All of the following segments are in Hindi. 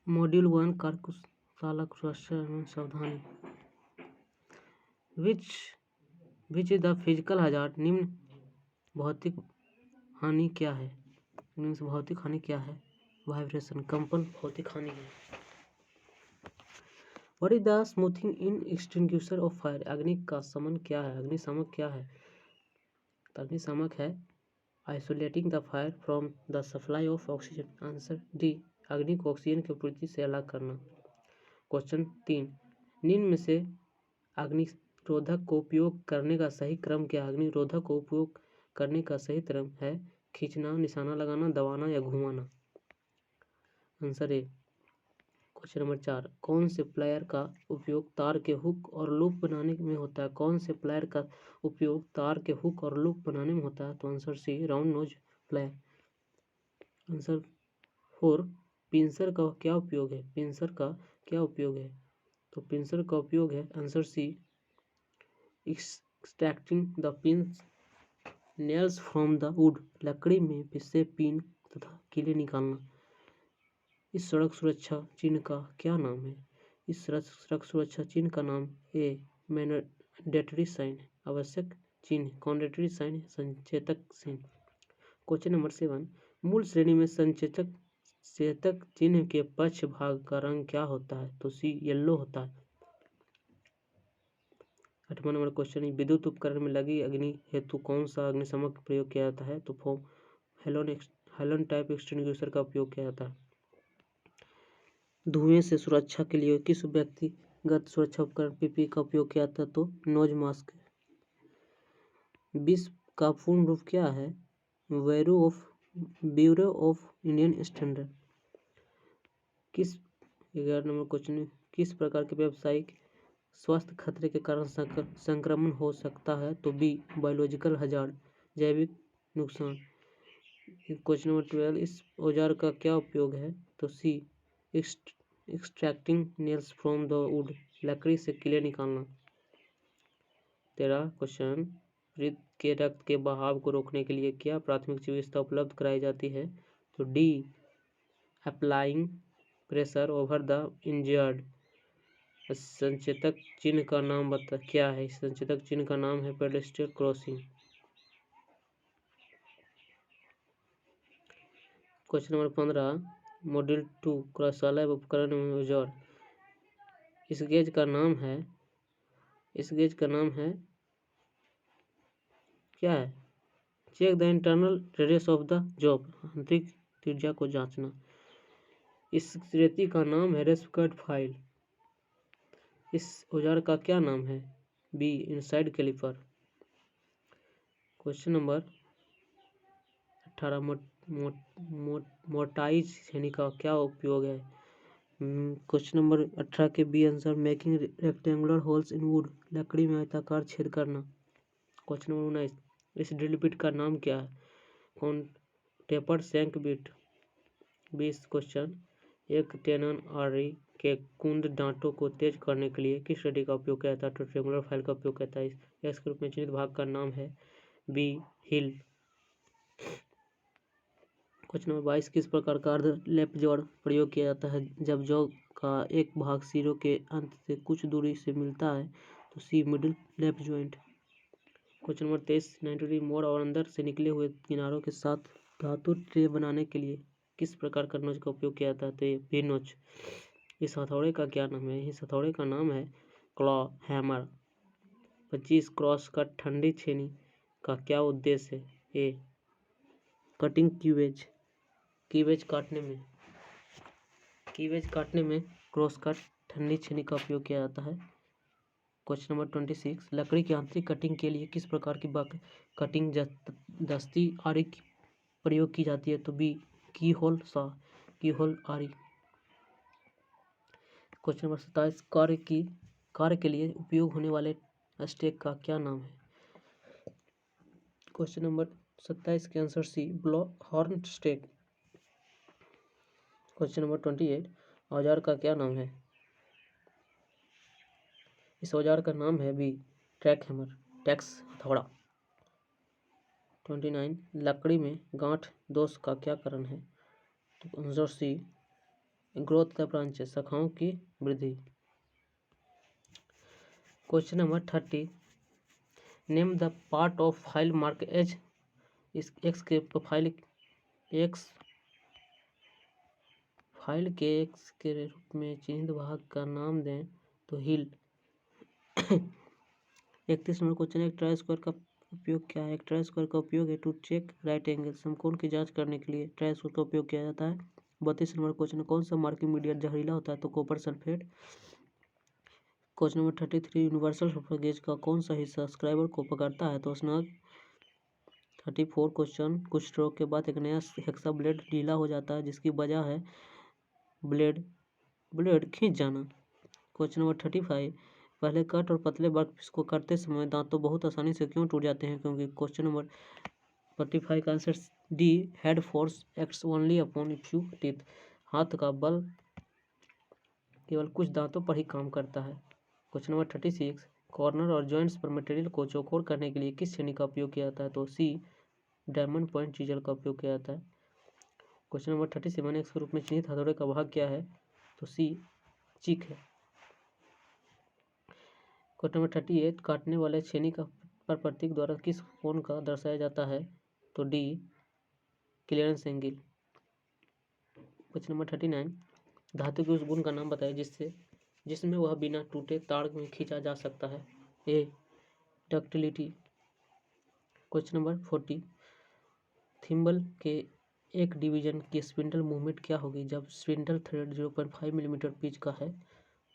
मॉड्यूल 1 कार्यशाला सुरक्षा एवं सावधानी। Which is the physical hazard. निम्न भौतिक हानि क्या है? निम्न से भौतिक हानि क्या है? वाइब्रेशन, कंपन भौतिक हानि है। What is the smoothing in extinguisher of fire. अग्नि का शमन क्या है? अग्निशामक क्या है? अग्निशामक है isolating the fire from the supply of oxygen. Answer D, अग्नि को ऑक्सीजन की पूर्ति से अलग करना। क्वेश्चन 3, निम्न में से अग्निरोधक को उपयोग करने का सही क्रम क्या है? अग्निरोधक को उपयोग करने का सही क्रम है खींचना, निशाना लगाना, दबाना या घुमाना। Answer A. क्वेश्चन नंबर 4, कौन से प्लायर का उपयोग तार के हुक और लूप बनाने में होता है? कौन से प्लायर का उपयोग तार के हुक और लूप बनाने में होता है? तो answer C, round nose plier. Answer 4, pincer का क्या उपयोग है? पिंसर का क्या उपयोग है? तो पिंसर का उपयोग है answer C, extracting the pins nails from the wood. लकड़ी में से पिन तथा कीले निकालना। इस सड़क सुरक्षा चिन्ह का क्या नाम है? इस सड़क सुरक्षा चिन्ह का नाम ए मैंडेटरी साइन, आवश्यक चिन्ह, कॉन्डेटरी साइन, संचेतक चिन्ह। क्वेश्चन नंबर 7, मूल श्रेणी में संचेतक चिन्ह के पक्ष भाग का रंग क्या होता है? तो सी, येलो होता है। 8वां नंबर क्वेश्चन, विद्युत उपकरण में लगी अग्नि हेतु कौन सा अग्निशामक प्रयोग किया जाता है? तो हेलोन टाइप एक्सटिंग्विशर का उपयोग किया जाता है। धुएं से सुरक्षा के लिए किस व्यक्तिगत सुरक्षा उपकरण पीपीई का उपयोग किया जाता है? तो नोज मास्क। विश्व का पूर्ण रूप क्या है? Bureau of Indian standard. 11 number question, किस प्रकार के व्यावसायिक स्वास्थ्य खतरे के कारण संक्रमण हो सकता है? तो बी, बायोलॉजिकल हजार्ड, जैविक नुकसान। क्वेश्चन नंबर 12, इस औजार का क्या उपयोग है? तो C, extracting nails from the wood, लकड़ी से कीले निकालना। 13 क्वेश्चन, वृक्क के रक्त के बहाव को रोकने के लिए क्या प्राथमिक चिकित्सा उपलब्ध कराई जाती है? तो D, applying pressure over the injured. संचेतक चिन्ह का नाम क्या है? संचेतक चिन्ह का नाम है pedestrian crossing. Question number 15, module 2 कार्यशाला एवं उपकरण एवं औजार। इस गेज का नाम है क्या है? Check the internal radius of the job, आंतरिक त्रिज्या को जांचना। इस रेती का नाम है रेस्पकट फाइल। इस औजार का क्या नाम है? B, inside caliper. Question number 18, मोटाइज छेनी का क्या उपयोग है? क्वेश्चन नंबर 18 के B answer, making rectangular holes in wood, लकड़ी में आयताकार छेद करना। क्वेश्चन नंबर 19, इस ड्रिल बिट का नाम क्या है? कौन टेपर्ड शैंक बिट। 20 क्वेश्चन, एक टेनन आरी के कुंद डांटों को तेज करने के लिए किस रेडी का उपयोग किया जाता है? तो ट्रेंगुलर फाइल का उपयोग किया जाता है। इसके रूप में चिन्हित भाग का नाम है बी, हिल। क्वेश्चन नंबर 22, किस प्रकार का अर्ध लैप जोड़ प्रयोग किया जाता है जब जौ का एक भाग सिरों के अंत से कुछ दूरी से मिलता है? तो C, middle lap joint. Question number 23, 90 मोड़ और अंदर से निकले हुए किनारों के साथ धातु ट्रे बनाने के लिए किस प्रकार का नोच का उपयोग किया जाता है? तो ये भी नोच। इस हथौड़े का क्या नाम है? इस हथौड़े का नाम है क्लॉ हैमर। 25, क्रॉस कट ठंडी छेनी का क्या उद्देश्य है? ए, कटिंग कीवेज काटने में क्रॉस कट ठंडी छेनी का उपयोग किया जाता है। क्वेश्चन नंबर 26, लकड़ी की आंतरिक कटिंग के लिए किस प्रकार की कटिंग दस्ती आरी की प्रयोग की जाती है? तो बी, की होल आरी। क्वेश्चन नंबर 27, कार्य के लिए उपयोग होने वाले स्टेक का क्या नाम है? क्वेश्चन नंबर 27 के answer C, blow horn stake. Question number 28, औजार का क्या नाम है? इस औजार का नाम है बी, टैक्स हथौड़ा। 29, लकड़ी में गांठ दोष का क्या कारण है? तो answer C, growth the branches, शाखाओं की वृद्धि। Question number 30, name the part of file mark as, इस एक्स के फाइल एक्स के रूप में चिन्हित भाग का नाम दें तो हिल। 31 नंबर क्वेश्चन, एक ट्राई स्क्वायर का उपयोग क्या है? एक ट्राई स्क्वायर का उपयोग है टू चेक राइट एंगल, समकोण की जांच करने के लिए ट्राई स्क्वायर का उपयोग किया जाता है। 32 नंबर क्वेश्चन, कौन सा मार्किंग मीडिया जहरीला होता है? तो copper sulphate. Question number 33, universal super gauge का कौन सा हिस्सा स्क्राइबर को पकड़ता है? तो स्नग। 34 क्वेश्चन, कुछ स्ट्रोक के बाद एक नया हेक्सा ब्लेड ढीला हो जाता है, जिसकी वजह है ब्लेड खींच जाना। क्वेश्चन नंबर 35, पहले कट और पतले वर्कपीस को करते समय दांतों बहुत आसानी से क्यों टूट जाते हैं? क्योंकि क्वेश्चन नंबर 45 का answer D, head force acts only upon few teeth, हाथ का बल केवल कुछ दांतों पर ही काम करता है। क्वेश्चन नंबर 36, कॉर्नर और जॉइंट्स पर मटेरियल को चौकोर करने के लिए किस श्रेणी का उपयोग किया जाता है? तो सी, डायमंड पॉइंट चीजल का उपयोग किया जाता है। क्वेश्चन नंबर 37, एक्स के रूप में चिन्हित हथौड़े का भाग क्या है? तो सी, चीक है। क्वेश्चन नंबर 38, काटने वाले छेनी का पर प्रतीक द्वारा किस कोण का दर्शाया जाता है? तो D, clearance angle. Question number 39, धातु के उस गुण का नाम बताइए जिसमें वह बिना टूटे तार में खींचा जा सकता है? ए, डक्टिलिटी। क्वेश्चन नंबर 40, थिम्बल के एक डिवीजन की स्पिंडल मूवमेंट क्या होगी जब स्पिंडल थ्रेड 0.5 मिलीमीटर पिच का है?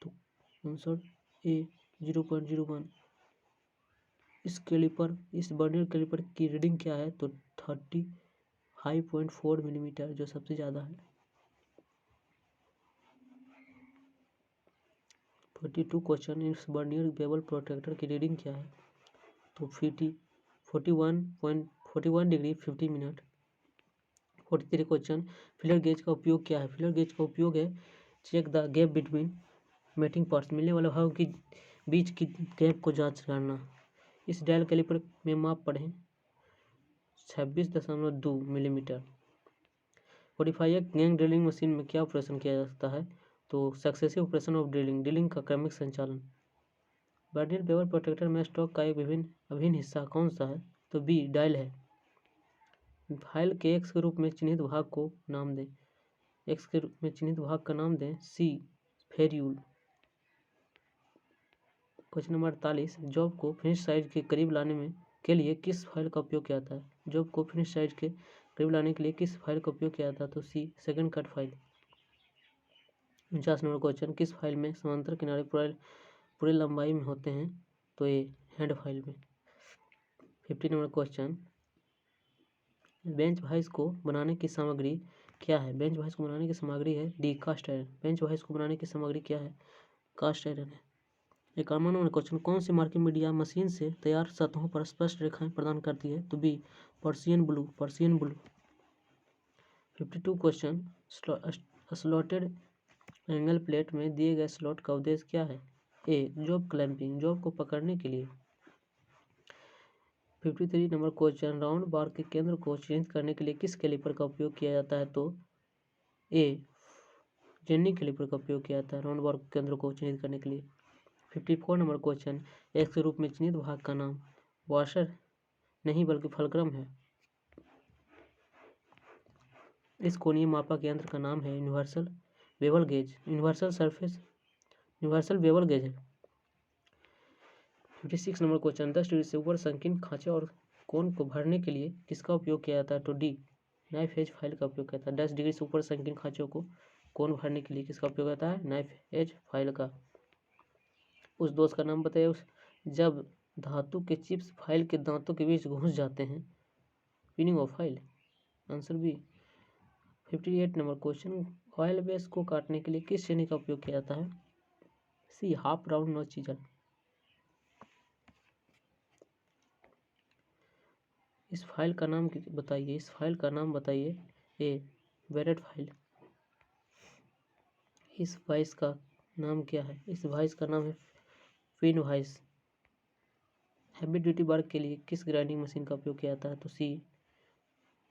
तो आंसर ए, 0.01। इस बर्नियर कैलिपर की रीडिंग क्या है? तो 35.4 मिलीमीटर, जो सबसे ज़्यादा है। 42 क्वेश्चन, इस बर्नियर बेवल प्रोट्रैक्टर की रीडिंग क्या है? तो 41 degree 50 minute. 43 question, feeler gauge का उपयोग क्या है? फिलर गेज का उपयोग है check the gap between mating parts, मिलने वाले भागों की बीच की गैप को जांच करना। इस डायल कैलिपर में माप पढ़ें 26.2 मिलीमीटर। 45, गैंग ड्रिलिंग मशीन में क्या ऑपरेशन किया जा सकता है? तो सक्सेसिव ऑपरेशन ऑफ ड्रिलिंग का क्रमिक संचालन। बर्नियर बेवल प्रोट्रैक्टर में स्टॉक का एक अभिन्न हिस्सा कौन सा है? तो बी, डायल है। फाइल के एक्स के रूप में चिन्हित भाग को नाम दें। एक्स के रूप में चिन्हित भाग का नाम दें। सी, फेरियूल। क्वेश्चन नंबर 48, जॉब को फिनिश साइज के करीब लाने के लिए किस फाइल का उपयोग किया जाता है? जॉब को फिनिश साइज के करीब लाने के लिए किस फाइल का उपयोग किया जाता है? तो C, second cut file. 49 number question, किस फाइल में समांतर किनारे पूरे लंबाई में होते हैं? तो ये हैंड फाइल में। 50 नंबर क्वेश्चन, बेंच वाइस को बनाने की सामग्री क्या है? बेंच वाइस को बनाने की सामग्री है D, cast iron. Bench vice को बनाने की सामग्री क्या है? कास्ट आयरन है। 51 नंबर क्वेश्चन, कौन सी मार्किंग मीडिया मशीन से तैयार सतहों पर स्पष्ट रेखाएं प्रदान करती है? तो B, Persian blue. 52 question, slotted angle plate में दिए गए स्लॉट का उद्देश्य क्या है? ए, जॉब क्लैंपिंग, जॉब को पकड़ने के लिए। 53 नंबर क्वेश्चन, राउंड बार के केंद्र को चिन्हित करने के लिए किस कैलिपर का उपयोग किया जाता है? तो ए, जेन्नी कैलिपर का उपयोग किया जाता है राउंड बार के केंद्र को चिन्हित करने के लिए। 54 नंबर क्वेश्चन, एक्स के रूप में चिन्हित भाग का नाम वॉशर नहीं बल्कि फलक्रम है। इस कोणीय मापक यंत्र का नाम है universal bevel gauge, universal bevel gauge है। 56 नंबर क्वेश्चन, 10 डिग्री से ऊपर संकीर्ण खांचे और कोण को भरने के लिए किसका उपयोग किया जाता है? तो डी, नाइफ एज फाइल का उपयोग किया जाता है। 10 डिग्री से ऊपर संकीर्ण खांचों को कोण भरने के लिए किसका उपयोग होता है? नाइफ एज फाइल का। उस दोष का नाम बताइए जब धातु के चिप्स फाइल के दांतों के बीच घुस जाते हैं। Pinning of file. Answer B. 58 नंबर क्वेश्चन, ऑयल बेस को काटने के लिए किस श्रेणी का उपयोग किया जाता है? सी, हाफ राउंड नॉच चीजल। इस फाइल का नाम बताइए। ए, बैरेट फाइल। इस वाइस का नाम क्या है? इस वाइस का नाम है pin vice. Heavy duty work के लिए किस ग्राइंडिंग मशीन का उपयोग किया जाता है? तो सी,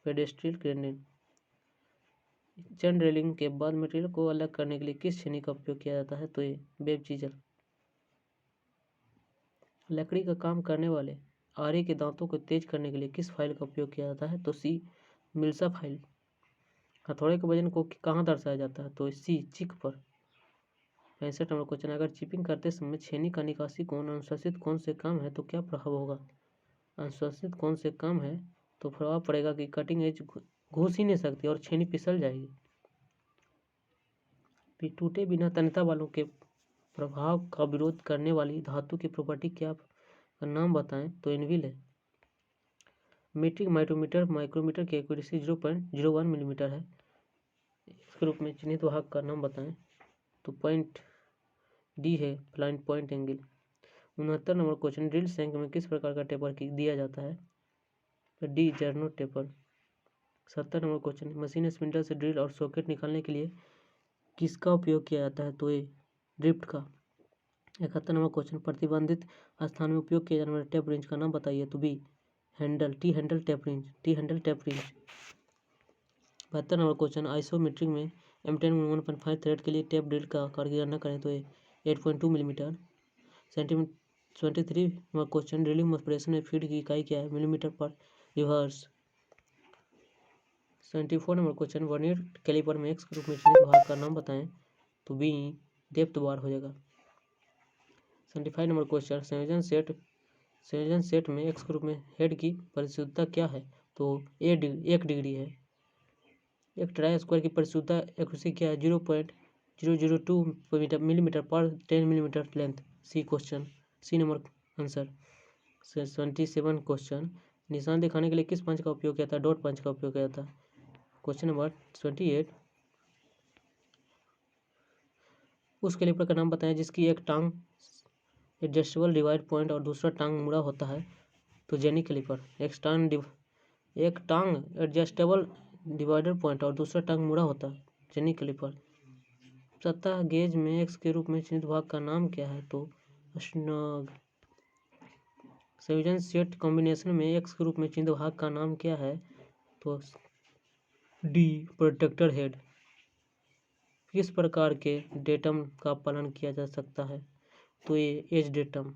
पेडेस्ट्रियल ग्राइंडिंग। चैन ड्रिलिंग के बाद मटेरियल को अलग करने के लिए किस छेनी का उपयोग किया जाता है? तो ये वेब चीजल। लकड़ी का काम करने वाले आरे के दांतों को तेज करने के लिए किस फाइल का उपयोग किया जाता है? तो सी मिल्सा फाइल। हथौड़े के वजन को कहाँ दर्शाया जाता है? तो सी चिक पर। 65 नंबर क्वेश्चन, अगर चिपिंग करते समय छेनी का निकासी कोण अनुशंसित कोण से कम है तो क्या प्रभाव होगा? अनुशंसित कोण से कम है तो प्रभाव पड़ेगा कि कटिंग एज घुस ही नहीं सकती और छेनी फिसल जाएगी। टूटे बिना तन्यता वालों के प्रभाव का विरोध करने वाली धातु की प्रॉपर्टी क्या का नाम बताएं? तो इनविल है। मीट्रिक माइक्रोमीटर की एक्यूरेसी 0.01 मिलीमीटर है। इसके रूप में चिन्हित भाग का नाम बताएं? तो पॉइंट डी है flying point angle. 69 number question, drill shank में किस प्रकार का टेपर दिया जाता है? तो D जर्नो taper. 70 number question, machine spindle से ड्रिल और सॉकेट निकालने के लिए किसका उपयोग किया जाता है? तो ये ड्रिफ्ट का। 71 नंबर क्वेश्चन, प्रतिबंधित स्थान में उपयोग किए जाने वाले टेप रेंज का नाम बताइए? तो B handle, T handle tape range. 72 number question, isometric में M10 1.5 थ्रेड के लिए टेप ड्रिल का आकार की गणना करें? तो ये 8.2 मिलीमीटर सेंटीमीटर। 23 नंबर क्वेश्चन, ड्रिलिंग ऑपरेशन में फीड की इकाई क्या है? मिलीमीटर पर रिवर्स। 74 नंबर क्वेश्चन, वर्नियर कैलिपर में एक्स के रूप में चिन्हित भाग का नाम बताएं? तो बी डेप्थ बार हो जाएगा। 75 नंबर क्वेश्चन, संयोजन सेट में एक्स के रूप में हेड की परिशुद्धता क्या है? तो 1 डिग्री है। एक ट्राई स्क्वायर की परिशुद्धता एक्यूरेसी क्या है? 0.002 मिलीमीटर पर 10 millimetre length. C question, C number answer. 77 question, निशान दिखाने के लिए किस पंच का उपयोग किया था? डॉट पंच का उपयोग किया था। क्वेश्चन नंबर 28, उस कैलिपर का नाम बताएं जिसकी एक टांग एडजस्टेबल डिवाइड पॉइंट और दूसरा टांग मुड़ा होता है? तो जेनी कैलिपर। एक टांग एडजस्टेबल डिवाइडर पॉइंट और दूसरा टांग मुड़ा होता है, जेनी कैलिपर। सतह गेज में एक्स के रूप में चिन्हित भाग का नाम क्या है? तो स्नग। संयोजन सेट कॉम्बिनेशन में एक्स के रूप में चिन्हित भाग का नाम क्या है? तो डी प्रोटेक्टर हेड। किस प्रकार के डेटम का पालन किया जा सकता है? तो ये एज डेटम।